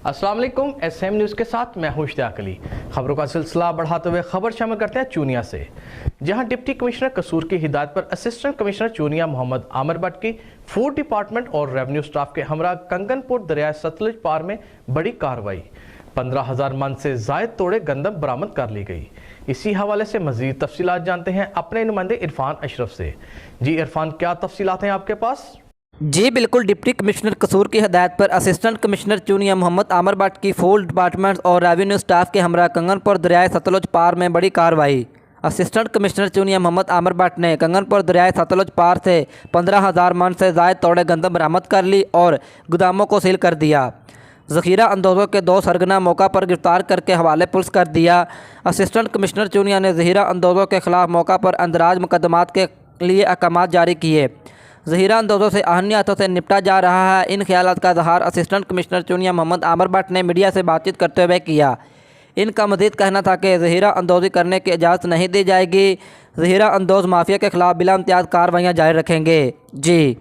अस्सलाम वालेकुम। SM news के साथ मैं हूं इश्तियाक अली। खबरों का सिलसिला बढ़ाते हुए खबर शामिल करते हैं चूनिया से, जहां डिप्टी कमिश्नर कसूर की हिदायत पर असिस्टेंट कमिश्नर चूनिया मोहम्मद आमिर भट्ट की फूड डिपार्टमेंट और रेवेन्यू स्टाफ के हमरा कंगनपुर दरिया सतलुज पार में बड़ी कार्रवाई। 15,000 मन से जायद तोड़े गंदम बरामद कर ली गई। इसी हवाले से मजीद तफसीलात जानते हैं अपने नुमाइंदे इरफान अशरफ से। जी इरफान, क्या तफसीलात हैं आपके पास? जी बिल्कुल, डिप्टी कमिश्नर कसूर की हदायत पर असिस्टेंट कमिश्नर चूनिया मोहम्मद आमिर भट्ट की फूड डिपार्टमेंट और रेवेन्यू स्टाफ के हमरा कंगनपुर दरियाए सतलुज पार में बड़ी कार्रवाई। असिस्टेंट कमिश्नर चूनिया मोहम्मद आमिर भट्ट ने कंगनपुर दरियाए सतलुज पार से 15,000 मन से जायद तोड़े गंदम बरामद कर ली और गोदामों को सील कर दिया। ज़ख़ीरा अंदोज़ों के 2 सरगना मौका पर गिरफ्तार करके हवाले पुलिस कर दिया। असिस्टेंट कमिश्नर चूनिया ने ज़ख़ीरा अंदोज़ों के खिलाफ मौका पर अंदराज मुकदमात के लिए अहकामात जारी किए। ज़ख़ीरा अंदोज़ों से आहनी हाथों से निपटा जा रहा है। इन ख्यालात का इज़हार असिस्टेंट कमिश्नर चूनिया मोहम्मद आमिर भट्ट ने मीडिया से बातचीत करते हुए किया। इनका मज़ीद कहना था कि ज़ख़ीरा अंदोज़ी करने की इजाज़त नहीं दी जाएगी। ज़ख़ीरा अंदोज़ माफिया के खिलाफ बिला इम्तियाज़ कार्रवाइयाँ जारी रखेंगे। जी।